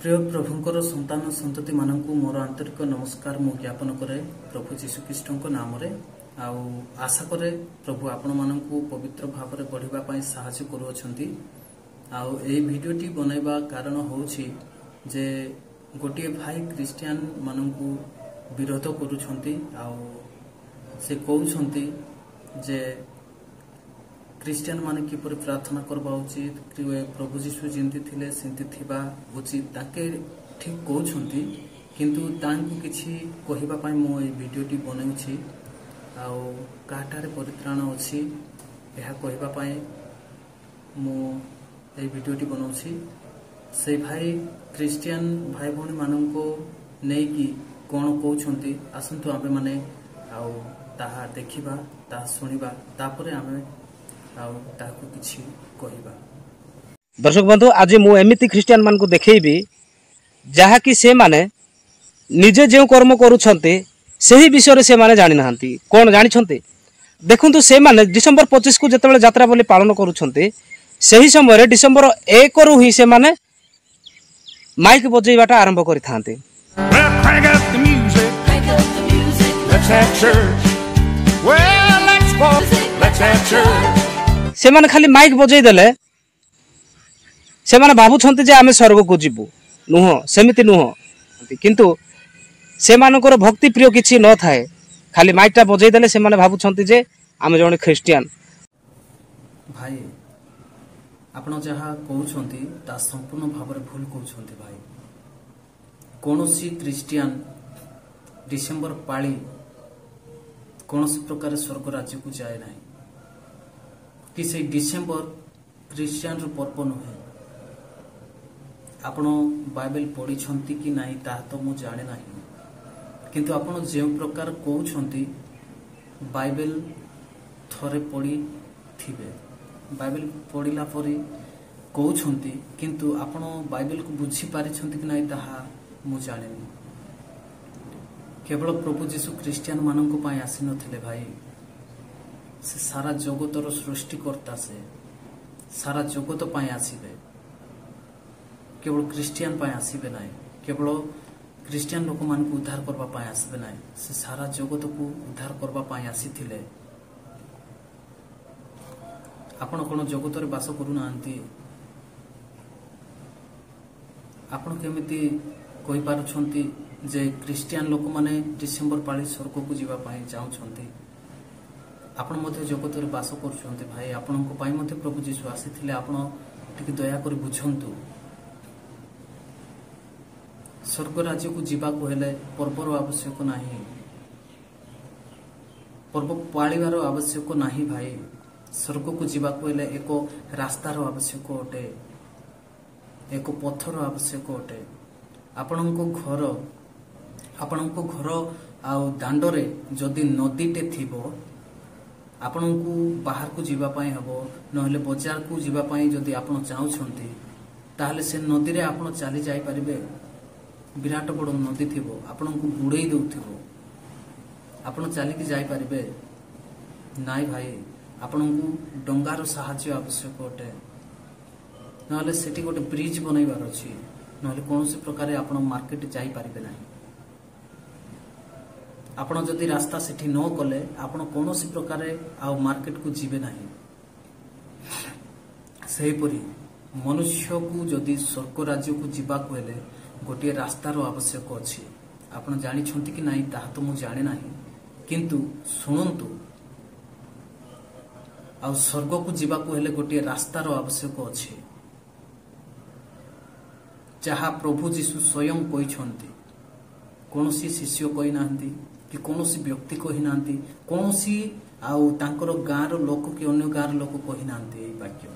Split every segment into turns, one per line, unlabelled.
प्रिय प्रभुंकर संतान संतति मानकु मोर आंतरिक नमस्कार मु ज्ञापन करे प्रभु जीशुख्रीष्ट नाम रे आउ आशा करे प्रभु आपण मानकु पवित्र भाव में बढ़िबा पई सहायता करूछंती। आउ ए वीडियोटी बनैबा कारण होछि जे गोटे भाई क्रिश्चियन मानकु विरोध करूछंती आउ से कहउछंती जे क्रिश्चियन माने किपर प्रार्थना करबा उचित प्रभु जीशु जेंति थिले सेंति थिबा उचित ताके ठीक कहउछंती किंतु तांकु किछि कहिबा पई मो ए वीडियोटी बनौछि आउ काटारे परित्राण अछि एहा कहिबा पई मो ए वीडियोटी बनौछि। से भाई क्रिश्चियन भाई भौणी माननको नै कि कोन कहउछंती आसंतु आमे माने आउ ताहा देखिबा ता सुनिबा तापरे आमे
दर्शक बंधु आज मु एमिति क्रिश्चियन मान को देखैबी जहा कि से माने निजे जे कर्म करूछंते सही विषय से माने जानि नहंती कोन जानि छंते देखंतु से माने डिसेंबर 25 को जतबेले यात्रा बोली पालन करूछंते सही समय रे डिसेंबर 1 रु ही से माने माइक बजेइबाटा आरंभ करि थांते। से माने खाली माइक बजै देले से माने भाबुछंती जे आमे स्वर्ग को जीवु नुह सेमिति नुह किंतु से मानकर भक्ति प्रिय किछि न थाए खाली माइकटा बजै देले से माने भाबुछंती जे आमे जणे ख्रिस्टियन।
भाई आपण जहा कहउछंती ता संपूर्ण भाव रे भूल कहउछंती भाई। कोनोसी क्रिश्चियन डिसेंबर पाळी कोनोसी प्रकार स्वर्ग राज्य को जाए नाही कि से डिसेंबर क्रिश्चियन रो पर्व नुहे। आपण बाइबल पढ़ी छंती कि नाही ता तो मु जाने नाही किंतु आपण जे प्रकार कहउछंती बाइबल थरे पढ़ी थिबे बाइबल पढ़िला परे कहउछंती किंतु आपण बाइबल को बुझी पारि छंती कि नाही ताहा मु जाने नहीं। केवल प्रभु जीशु क्रिश्चियन माननको पाई आसी नथिले भाई से सारा जगतर सृष्टिकर्ता से सारा जगत पाई आसीबे केवल क्रिश्चियन पाई आसीबे नाही केवल क्रिश्चियन लोक मान को उद्धार करबा पाई आसीबे नाही से सारा जगत को उद्धार करबा पाई आसीथिले। आपण कोन जगत रे वास करू नांती आपण केमिति कहि पारु छंती जे क्रिश्चियन लोक माने डिसेंबर पाळी स्वर्ग को जीवा पाई जाउ छंती। आपण मध्य जगत रे वास करूछंती भाई आपण को पाई मध्य प्रभु जीशु आसीथिले आपण टिके दया करी बुझंतु। स्वर्ग राज्य को जीवा को हेले पर्वर आवश्यक नाही पर्व पाळीवार आवश्यक नाही भाई स्वर्ग को जीवा को हेले एक रास्तार आवश्यक अटे एक पथर आवश्यक अटे। आपणको घर आउ दांडरे जदि नदीटे थिबो आपणको बाहर को जीवा पाई हबो नहले बाजार को जीवा पाई जदि आपण चाहउछंती ताहले से नदी रे आपण चली जाई परिबे। विराट बड़ नदी थिबो आपणको बुड़ेई दउथिबो आपण चली के जाई परिबे नाई भाई आपणको डंगार सहायता आवश्यक अटे नहले सेठी गोटे ब्रिज बनैबार अछि नहले कोनोसी प्रकार आपण मार्केट जाई परिबे नाही। आपण जदि रास्ता सेठी न कले आपण कोनोसी प्रकार आ मार्केट को जीवे नाही। सही परी मनुष्य को जदि स्वर्ग राज्य को जीवा को हेले गोटे रास्तार आवश्यक अछि। आपण जानि छंती कि नाही ताहा तो मु जाने नाही किंतु सुनंतु आ स्वर्ग को जीवा को हेले गोटे रास्तार आवश्यक अछि जहा प्रभु जीशु स्वयं कहि छंती कोनोसी शिष्य कहि नांती कि कोनोसी व्यक्ति कहि नांती कोनोसी आउ तांकर गाँर लोक कि अन्य गाँर लोक कहि नांती ए वाक्य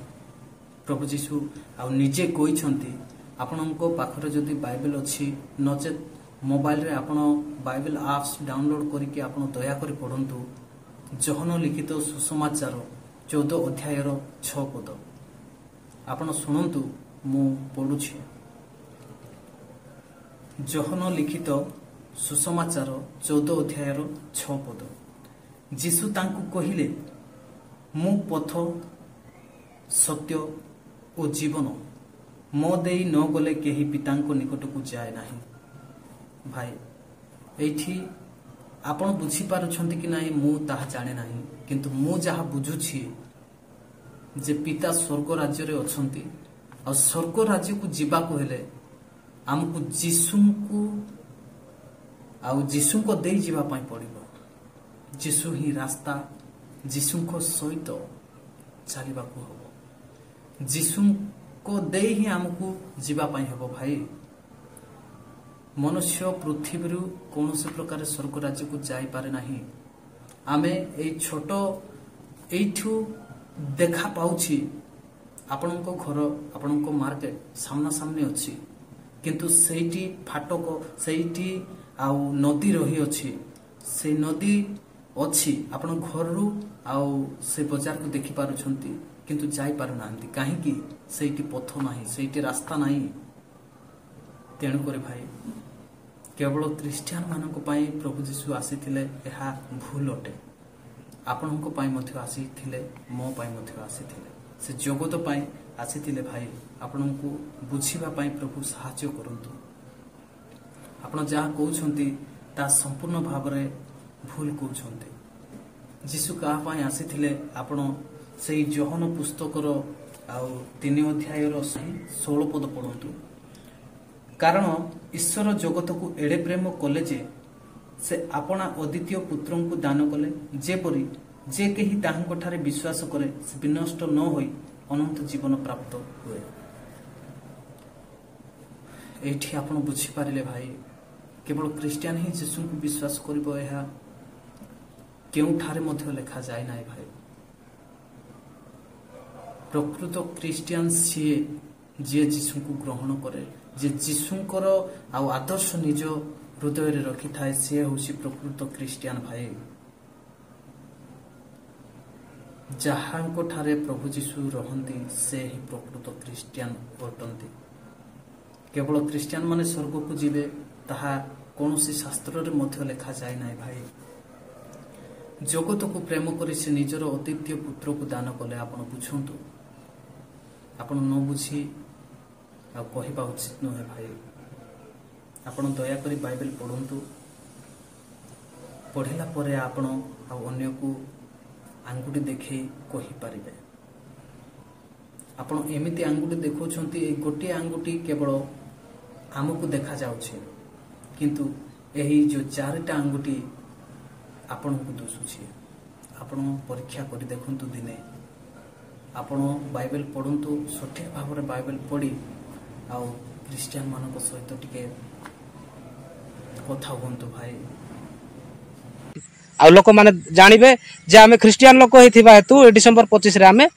प्रभु जीशु आउ निजे कहि छंती। आपनको पाखरे जदि बाइबल अछि नचेत मोबाइल रे आपण बाइबल एप्स डाउनलोड करिके आपण दया करी पढंतु जहन लिखित सुसमाचार 14 अध्यायर 6 पद आपण सुनंतु मु पढुछि। जहन लिखित सुसमाचार 14 अध्यायर 6 पद जीशु तांकु कहिले मु पथ सत्य और जीवन मो देई न गले केही पितांको निकटकू जाए नाही। भाई एठी आपण बुझी पारुछंती कि नाही मु ताहा जाने नाही, किंतु मु जहा बुझुछि जे पिता स्वर्ग राज्य रे अछंती और स्वर्ग राज्य को जीवा को हेले हमको जीसु को दे जीवा पाई पड़िबो। जीसु ही रास्ता, जीसु को सहित चलिबा को हबो, जीसु को दे ही हमको जीवा पाई हबो। भाई मनुष्य पृथ्वी कौन से प्रकार स्वर्ग राज्य को जाई पारे नाही। आमे ए छोटो एठू देखा पाउछि आपणको घर आपणको मार्केट सामना सामने अछि, किंतु सेठी फाटक सेठी आउ नदी रही अछि, से नदी अछि आपण घर रु आउ से बाजार को देखि पारुछंती किंतु जाई पारु नांती। काहे कि सेठी पथ नाही, सेठी रास्ता नाही। तेणु करे भाई केवल क्रिश्चियन मानक पाई प्रभु जीशु आसीथिले एहा भूल अटे। आपणको पाई मध्य आसीथिले, मो पाई मध्य आसीथिले, से जगत पाई आसीथिले। भाई आपणको बुझिबा पाई प्रभु सहायता करंतु। आपण जहा कहउछंती ता संपूर्ण भाव रे भूल कहउछंती। जीशु का पाई आसीथिले आपण सेई योहन पुस्तकर आउ 3 अध्याय रो 16 पद पढंतु। कारण ईश्वर जगत को एड़े प्रेम कले जे से अपना अद्वितीय पुत्र को दान कले, जेपरी जे केही ताहांको ठारे विश्वास करे से विनष्ट न होई अनंत जीवन प्राप्त हुए। एठी आपण बुझी पारिले भाई केवल क्रिश्चियन ही जीशु को विश्वास करिबो, एहा केउ ठारे मध्य लेखा जाय नाही। भाई प्रकृत क्रिश्चियन सीए जे जीशु को ग्रहण करे, जे जीशुंकर आउ आदर्श निज हृदय रे रखि थाए, से होसी प्रकृत क्रिश्चियन। भाई जहांको ठारे प्रभु जीशु रहंती से ही प्रकृत क्रिश्चियन अटंती। केवल क्रिश्चियन माने स्वर्ग को जीवे ताहा कोनोसी शास्त्र रे मध्य लेखा जाय नाही। भाई जगत को प्रेम करी से निजर अद्वितीय पुत्र को दान कले। आपण बुझंतु, आपण न बुझी आ कहिबा उचित न है। भाई आपण दया करी बाइबल पढंतु, पढ़िला परे आपण आ अन्य को आंगुठी देखै कहि पारिबे। आपण एमिति आंगुठी देखौछंती, ए गोटे आंगुठी केवल आमको देखा जाउछे, किंतु एही जो 4टा आंगुठी आपण को दोसुछे। आपण परीक्षा करी देखंतु दिने, आपण बाइबल पढंतु, सठिक भाव रे बाइबल पढ़ी आउ क्रिश्चियन मानक सहित टिके कथा हुंतु। भाई
आ लोक माने जानिबे जे आमे क्रिश्चियन लोक हेथिबा हेतु डिसेंबर 25 रे आमे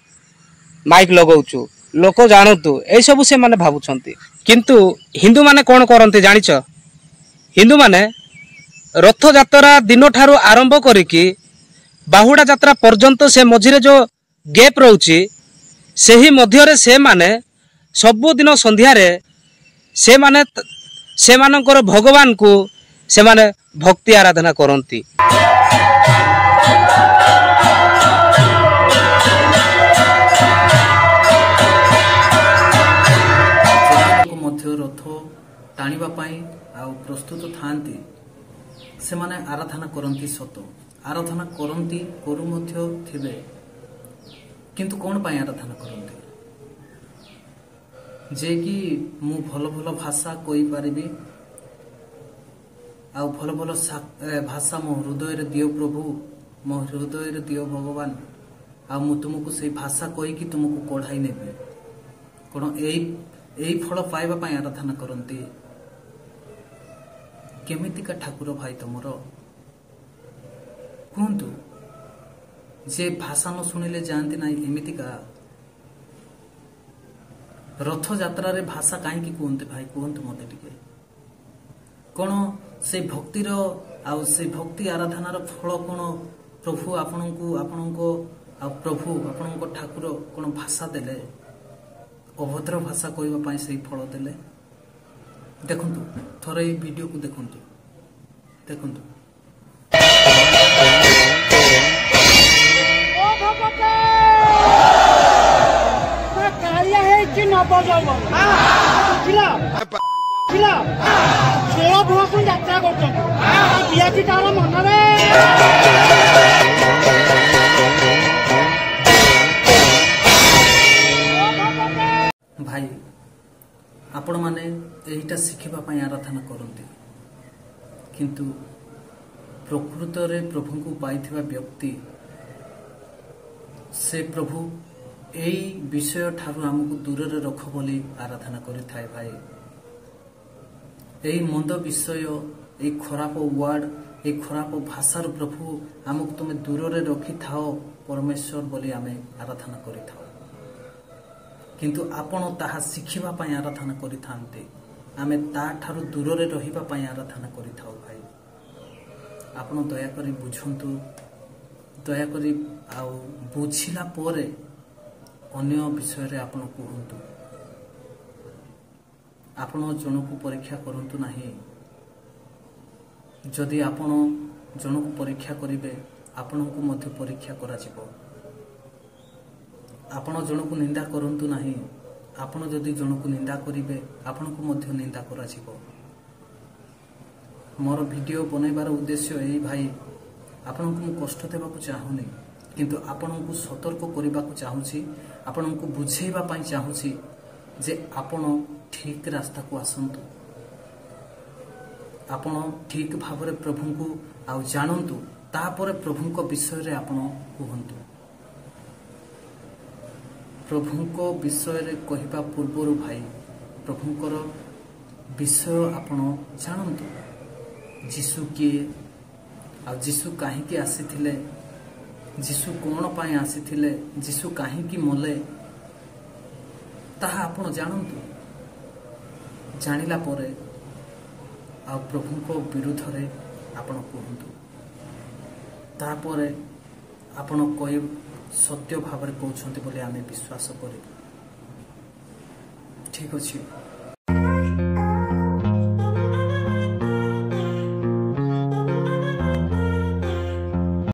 माइक लगाउछु, लोक जानतु ए सब से माने भाबुछंती। किंतु हिंदू माने कोन करंती जानिछ? हिंदू माने रथ यात्रा दिन ठारू आरंभ करिकि बाहुडा यात्रा पर्यंत से मझिरे जो गैप रहउची, सेही मध्य रे से माने सबु दिन संध्या रे से माने से मानकर भगवान को से माने भक्ति आराधना करंती।
मध्य रथ टाणिबा पाई आ प्रस्तुत थांती, से माने आराधना करंती। सत आराधना करंती, करू मध्य थिबे, किंतु कोन पाई आराधना करंती? जे कि मु भल भल भाषा कहि पारिबी, आ भल भल भाषा मो हृदय रे दियो प्रभु, मो हृदय रे दियो भगवान, आ मु तुमको से भाषा कहि कि तुमको कढ़ाई नेबे। कोन एई फल पाइबा पाई आराधना करंती? केमितिका ठाकुर भाई तुमरो कहतु, जे भाषा न शुणिले जानती ना एमितिका रथ यात्रा रे भाषा कहीं कहते? भाई कहतु मते टिके कोन से भक्तिर आ से भक्ति आराधनार फल कोन? प्रभु आपणको आ प्रभु आपणको ठाकुर कोन भाषा देले? अभद्र भाषा कहबा पाई से फल देले? देखंतु थरे वीडियो को देखंतु, देखंतु।
कालिया है कि न ଯାତ୍ରା କରୁଛନ୍ତି ତାର ମନରେ
ଭାଇ आपण माने एहिटा शिखिबा पई आराधना करंती किंतु प्रकृत रे प्रभु को पाइथिबा व्यक्ति से प्रभु एई विषय ठारू हमकु दूर रे रख बोली आराधना करि थाए भाई एई मंद विषय एई खराब वर्ड एई खराब भाषार प्रभु हमकु तुमे दूर रे रखि थाओ परमेश्वर बोली आमे आराधना करि थाओ किंतु आपण ताहा शिखिबा पई आराधना करि थांते आमे ता ठारू दूर रे रहिबा पई आराधना करि थाओ भाई आपण दया करी बुझंतु दया करी आ बुझिला परे अन्य विषय रे आपण कहंतु आपण जनकु परीक्षा करंतु नाही जदि आपण जनकु परीक्षा करिवे आपणकु मध्य परीक्षा करा जिवो आपण जनकु निंदा करंतु नाही आपण जदि जनकु निंदा करिवे आपणकु मध्य निंदा करा जिवो मोर वीडियो बनैबार उद्देश्य एई भाई आपणकु कष्ट देबाकु चाहुनी किंतु आपणकु सतर्क करबाकु चाहूची आपणकु बुझेइबा पई चाहूची जे आपण ठीक रास्ता को आसंतु आपण ठीक भाबरे प्रभु को आ जानंतु तापर प्रभु को विषय रे आपण कहंतु प्रभु को विषय रे कहिबा पूर्वरु भाई प्रभुकर विषय आपण जानंतु जीशु के आ जीशु काहे के आसीथिले जीशु कोन पाए आसीथिले जीशु काहे की मले ताहा आपण जानंतु जानिला परे आ प्रभु को विरुद्ध रे आपण कहंतु तापरे आपण कहि सत्य भाव रे कहउछंती बोले आमे विश्वास करिबु ठीक अछि।